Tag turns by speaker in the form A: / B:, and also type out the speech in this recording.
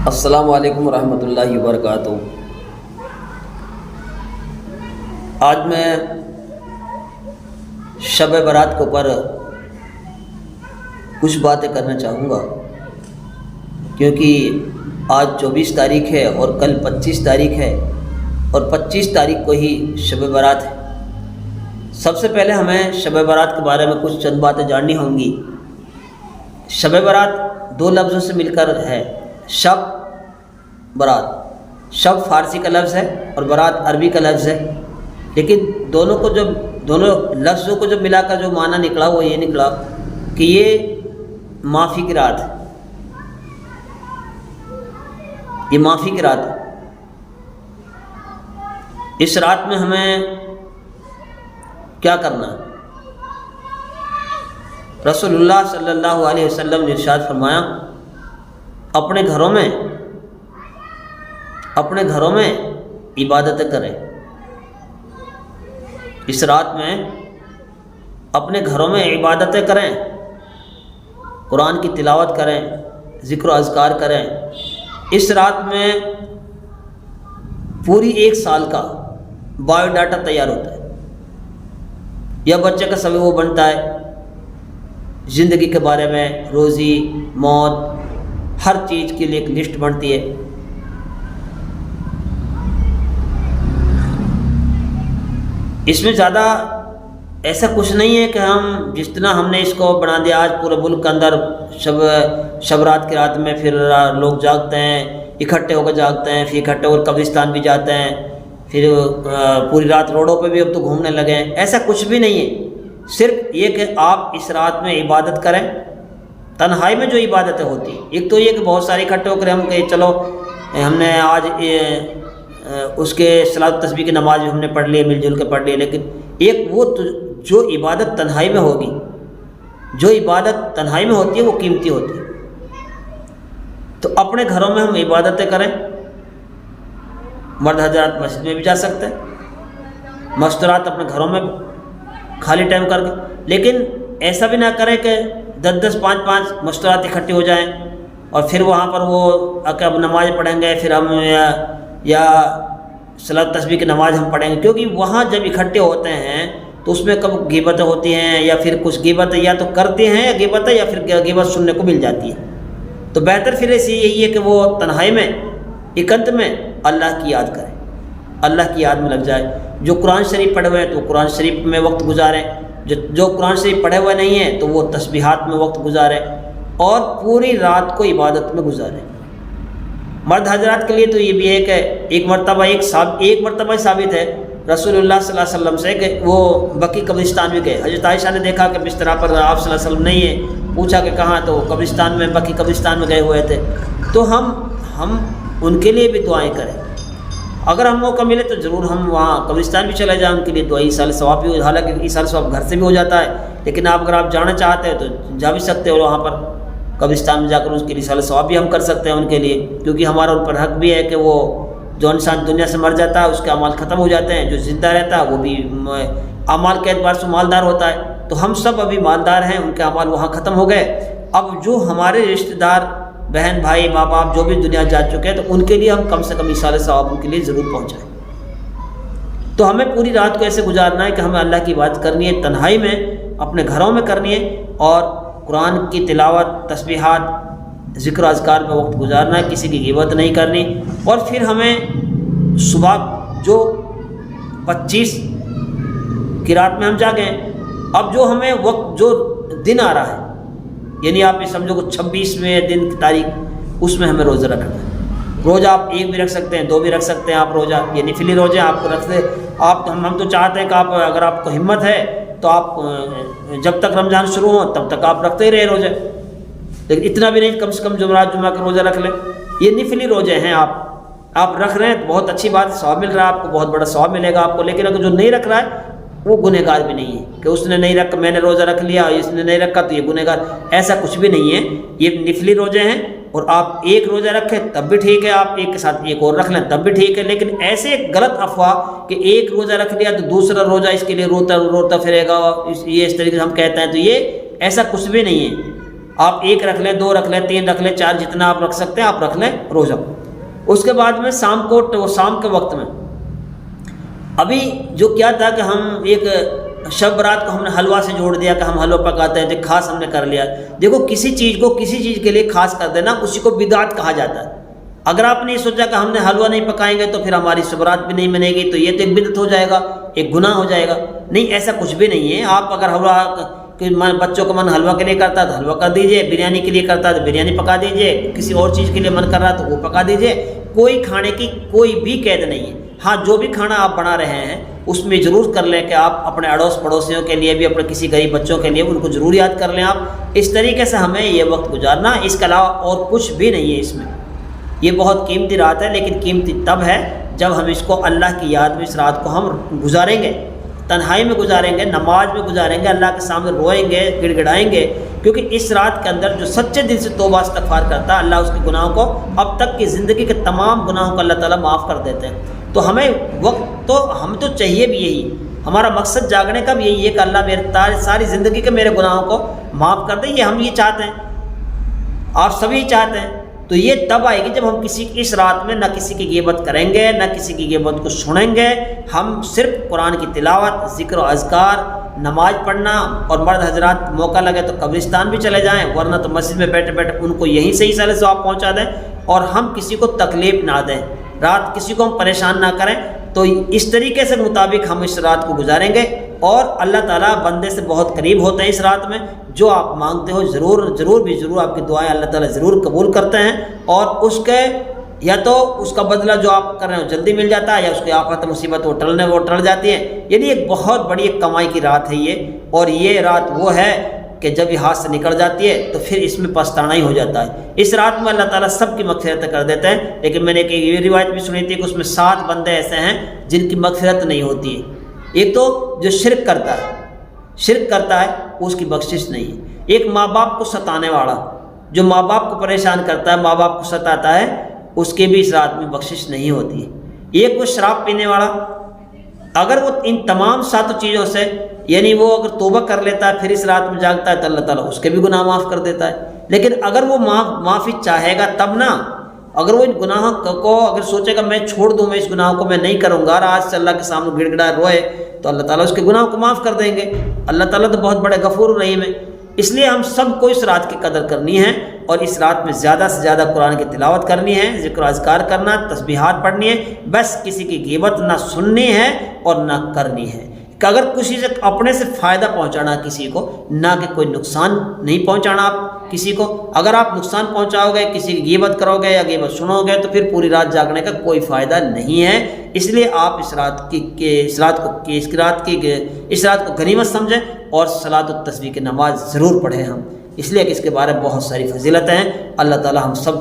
A: السلام علیکم ورحمۃ اللہ وبرکاتہ۔ آج میں شب برات کے اوپر کچھ باتیں کرنا چاہوں گا، کیونکہ آج 24 تاریخ ہے اور کل 25 تاریخ ہے اور 25 تاریخ کو ہی شب برات ہے۔ سب سے پہلے ہمیں شب برات کے بارے میں کچھ چند باتیں جاننی ہوں گی۔ شب برات دو لفظوں سے مل کر ہے، شب برات۔ شب فارسی کا لفظ ہے اور برات عربی کا لفظ ہے، لیکن دونوں لفظوں کو جب ملا کر جو معنی نکلا وہ یہ نکلا کہ یہ معافی کی رات ہے، یہ معافی کی رات ہے۔ اس رات میں ہمیں کیا کرنا ہے؟ رسول اللہ صلی اللہ علیہ وسلم نے ارشاد فرمایا، اپنے گھروں میں عبادتیں کریں۔ اس رات میں اپنے گھروں میں عبادتیں کریں، قرآن کی تلاوت کریں، ذکر و اذکار کریں۔ اس رات میں پوری ایک سال کا بایو ڈاٹا تیار ہوتا ہے، یا بچے کا سبھی وہ بنتا ہے، زندگی کے بارے میں، روزی موت، ہر چیز کے لیے ایک لسٹ بنتی ہے۔ اس میں زیادہ ایسا کچھ نہیں ہے کہ ہم جس طرح ہم نے اس کو بنا دیا، آج پورے ملک کے اندر شب رات کی رات میں پھر لوگ جاگتے ہیں، اکٹھے ہو کر جاگتے ہیں، پھر اکٹھے ہو کر قبرستان بھی جاتے ہیں، پھر پوری رات روڈوں پہ بھی اب تو گھومنے لگے ہیں۔ ایسا کچھ بھی نہیں ہے، صرف یہ کہ آپ اس رات میں عبادت کریں، تنہائی میں جو عبادتیں ہوتی ہیں۔ ایک تو یہ کہ بہت سارے اکٹھے ہو کر ہم کہ چلو ہم نے آج اس کے صلاۃ تسبیح کی نماز بھی ہم نے پڑھ لی، مل جل کے پڑھ لی، لیکن ایک وہ جو عبادت تنہائی میں ہوگی، جو عبادت تنہائی میں ہوتی ہے وہ قیمتی ہوتی ہے۔ تو اپنے گھروں میں ہم عبادتیں کریں، مرد حضرات مسجد میں بھی جا سکتے ہیں، مستورات اپنے گھروں میں خالی ٹائم کر کے، لیکن ایسا بھی نہ کریں کہ 10 5 مستورات اکٹھی ہو جائیں اور پھر وہاں پر وہ اب نماز پڑھیں گے، پھر ہم یا صلاۃ تسبیح کی نماز ہم پڑھیں گے، کیونکہ وہاں جب اکٹھے ہوتے ہیں تو اس میں کب غیبتیں ہوتی ہیں، یا پھر کچھ غیبتیں یا تو کرتے ہیں یا غیبتیں، یا پھر غیبت سننے کو مل جاتی ہے۔ تو بہتر پھر ایسی یہی ہے کہ وہ تنہائی میں اکنت میں اللہ کی یاد کریں، اللہ کی یاد میں لگ جائے۔ جو قرآن شریف پڑھے ہوئے ہیں تو قرآن شریف میں وقت گزاریں، جو قرآن شریف پڑھے ہوئے نہیں ہیں تو وہ تسبیحات میں وقت گزاریں، اور پوری رات کو عبادت میں گزاریں۔ مرد حضرات کے لیے تو یہ بھی ہے کہ ایک مرتبہ ثابت ہے رسول اللہ صلی اللہ علیہ وسلم سے کہ وہ بقی قبرستان میں گئے۔ حضرت عائشہ نے دیکھا کہ بستر پر آپ صلی اللہ علیہ وسلم نہیں ہے، پوچھا کہ کہاں، تو قبرستان میں، بقی قبرستان میں گئے ہوئے تھے۔ تو ہم ان کے لیے بھی دعائیں کریں، اگر ہم موقع ملے تو ضرور ہم وہاں قبرستان بھی چلے جائیں، ان کے لیے دعا ایصال ثواب بھی، حالانکہ ایصال ثواب گھر سے بھی ہو جاتا ہے، لیکن اگر آپ جانا چاہتے ہیں تو جا بھی سکتے ہو وہاں پر قبرستان میں جا کر اس کے لیے ایصال ثواب بھی ہم کر سکتے ہیں ان کے لیے، کیونکہ ہمارا ان پر حق بھی ہے کہ وہ جو انسان دنیا سے مر جاتا ہے اس کے اعمال ختم ہو جاتے ہیں، جو زندہ رہتا ہے وہ بھی اعمال کے اعتبار سے مالدار ہوتا ہے۔ تو ہم سب ابھی مالدار ہیں، ان کے اعمال وہاں ختم ہو گئے، اب جو ہمارے رشتہ دار، بہن بھائی، ماں باپ جو بھی دنیا جا چکے ہیں، تو ان کے لیے ہم کم سے کم ایصال ثواب ان کے لیے ضرور پہنچائیں۔ تو ہمیں پوری رات کو ایسے گزارنا ہے کہ ہمیں اللہ کی عبادت کرنی ہے، تنہائی میں اپنے گھروں میں کرنی ہے، اور قرآن کی تلاوت، تسبیحات، ذکر و اذکار میں وقت گزارنا ہے، کسی کی غیبت نہیں کرنی۔ اور پھر ہمیں صبح جو 25 کی رات میں ہم جاگیں، اب جو ہمیں وقت، جو دن آ رہا ہے، یعنی آپ یہ سمجھو کہ 26ویں دن کی تاریخ، اس میں ہمیں روزہ رکھنا ہے۔ روزہ آپ 1 بھی رکھ سکتے ہیں، 2 بھی رکھ سکتے ہیں آپ روزہ، یہ نفلی روزے آپ کو رکھتے آپ، ہم تو چاہتے ہیں کہ آپ، اگر آپ کو ہمت ہے تو آپ جب تک رمضان شروع ہو تب تک آپ رکھتے ہی رہے روزے، لیکن اتنا بھی نہیں، کم سے کم جمعرات جمعہ کا روزہ رکھ لیں۔ یہ نفلی روزے ہیں، آپ رکھ رہے ہیں تو بہت اچھی بات، ثواب مل رہا ہے آپ کو، بہت بڑا ثواب ملے گا آپ کو، لیکن اگر جو نہیں رکھ رہا ہے وہ گنہگار بھی نہیں ہے کہ اس نے نہیں رکھا، میں نے روزہ رکھ لیا، اس نے نہیں رکھا تو یہ گنہگار، ایسا کچھ بھی نہیں ہے۔ یہ نفلی روزے ہیں، اور آپ ایک روزہ رکھیں تب بھی ٹھیک ہے، آپ ایک کے ساتھ ایک اور رکھ لیں تب بھی ٹھیک ہے، لیکن ایسے غلط افواہ کہ ایک روزہ رکھ لیا تو دوسرا روزہ اس کے لیے روتا پھرے گا، یہ اس طریقے سے ہم کہتے ہیں، تو یہ ایسا کچھ بھی نہیں ہے۔ آپ 1 رکھ لیں، 2 رکھ لیں، 3 رکھ لیں، 4 جتنا آپ رکھ سکتے ہیں آپ رکھ لیں روزہ۔ اس کے بعد میں شام کے وقت میں ابھی جو کیا تھا کہ ہم ایک شب برات کو ہم نے حلوہ سے جوڑ دیا کہ ہم حلوہ پکاتے ہیں، خاص ہم نے کر لیا۔ دیکھو کسی چیز کے لیے خاص کر دینا اسی کو بدعت کہا جاتا ہے۔ اگر آپ نے یہ سوچا کہ ہم نے حلوہ نہیں پکائیں گے تو پھر ہماری شب برات بھی نہیں بنے گی، تو یہ تو ایک بدعت ہو جائے گا، ایک گناہ ہو جائے گا۔ نہیں، ایسا کچھ بھی نہیں ہے۔ آپ اگر حلوہ بچوں کا من حلوہ کے لیے کرتا ہے تو حلوہ کر دیجئے، بریانی کے لیے کرتا ہے تو بریانی پکا دیجئے، کسی اور چیز کے لیے من کر رہا ہے تو وہ پکا دیجئے۔ کوئی کھانے کی کوئی بھی قید نہیں ہے۔ ہاں، جو بھی کھانا آپ بنا رہے ہیں اس میں ضرور کر لیں کہ آپ اپنے اڑوس پڑوسیوں کے لیے بھی، اپنے کسی غریب بچوں کے لیے ان کو ضرور یاد کر لیں۔ آپ اس طریقے سے ہمیں یہ وقت گزارنا، اس کے علاوہ اور کچھ بھی نہیں ہے اس میں۔ یہ بہت قیمتی رات ہے، لیکن قیمتی تب ہے جب ہم اس کو اللہ کی یاد میں اس رات کو ہم گزاریں گے، تنہائی میں گزاریں گے، نماز میں گزاریں گے، اللہ کے سامنے روئیں گے، گڑ گڑائیں گے، کیونکہ اس رات کے اندر جو سچے دل سے توبہ استغفار کرتا ہے، اللہ اس کے گناہوں کو، اب تک کی زندگی کے تمام گناہوں کو اللہ تعالیٰ معاف کر دیتے ہیں۔ تو ہمیں وقت تو ہم تو چاہیے بھی یہی، ہمارا مقصد جاگنے کا بھی یہی ہے کہ اللہ میرے ساری زندگی کے میرے گناہوں کو معاف کر دے۔ یہ ہم یہ چاہتے ہیں، آپ سبھی چاہتے ہیں۔ تو یہ تب آئے گی جب ہم اس رات میں نہ کسی کی غیبت کریں گے، نہ کسی کی غیبت کو سنیں گے۔ ہم صرف قرآن کی تلاوت، ذکر و اذکار، نماز پڑھنا، اور مرد حضرات موقع لگے تو قبرستان بھی چلے جائیں، ورنہ تو مسجد میں بیٹھے بیٹھے ان کو یہیں سے صحیح ثواب پہنچا دیں، اور ہم کسی کو تکلیف نہ دیں، رات کسی کو ہم پریشان نہ کریں۔ تو اس طریقے سے مطابق ہم اس رات کو گزاریں گے، اور اللہ تعالیٰ بندے سے بہت قریب ہوتے ہیں اس رات میں۔ جو آپ مانگتے ہو ضرور آپ کی دعائیں اللہ تعالیٰ ضرور قبول کرتے ہیں، اور اس کے یا تو اس کا بدلہ جو آپ کر رہے ہو جلدی مل جاتا ہے، یا اس کی آفت مصیبت وہ ٹل جاتی ہیں۔ یعنی ایک بہت بڑی ایک کمائی کی رات ہے یہ، اور یہ رات وہ ہے کہ جب یہ ہاتھ سے نکل جاتی ہے تو پھر اس میں پچھتانا ہی ہو جاتا ہے۔ اس رات میں اللہ تعالیٰ سب کی مغفرت کر دیتے ہیں، لیکن میں نے ایک یہ روایت بھی سنی تھی کہ اس میں 7 بندے ایسے ہیں جن کی مغفرت نہیں ہوتی ہے۔ ایک تو جو شرک کرتا ہے اس کی بخشش نہیں ہے۔ ایک ماں باپ کو ستانے والا، جو ماں باپ کو پریشان کرتا ہے، ماں باپ کو ستاتا ہے، اس کے بھی اس رات میں بخشش نہیں ہوتی ہے۔ ایک وہ شراب پینے والا، اگر وہ ان تمام 7 چیزوں سے، یعنی وہ اگر توبہ کر لیتا ہے پھر اس رات میں جاگتا ہے تو اللہ تعالیٰ اس کے بھی گناہ معاف کر دیتا ہے۔ لیکن اگر وہ معافی چاہے گا تب نا، اگر وہ ان گناہوں کو اگر سوچے گا میں چھوڑ دوں، میں اس گناہ کو میں نہیں کروں گا، اور آج سے اللہ کے سامنے گڑ گڑائے روئے، تو اللہ تعالیٰ اس کے گناہوں کو معاف کر دیں گے۔ اللہ تعالیٰ تو بہت بڑے غفور رحیم ہے۔ اس لیے ہم سب کو اس رات کی قدر کرنی ہے، اور اس رات میں زیادہ سے زیادہ قرآن کی تلاوت کرنی ہے، ذکر و اذکار کرنا، تسبیحات پڑھنی ہے، بس کسی کی غیبت نہ سننی ہے اور نہ کرنی ہے۔ کہ اگر کسی سے اپنے سے فائدہ پہنچانا کسی کو، نہ کہ کوئی نقصان نہیں پہنچانا آپ کسی کو۔ اگر آپ نقصان پہنچاؤ گے، کسی کی غیبت کرو گے یا غیبت سنو گے، تو پھر پوری رات جاگنے کا کوئی فائدہ نہیں ہے۔ اس لیے آپ اس رات کو غنیمت سمجھیں، اور صلاۃ التسبیح کی نماز ضرور پڑھیں ہم، اس لیے کہ اس کے بارے میں بہت ساری فضیلتیں ہیں۔ اللہ تعالی ہم سب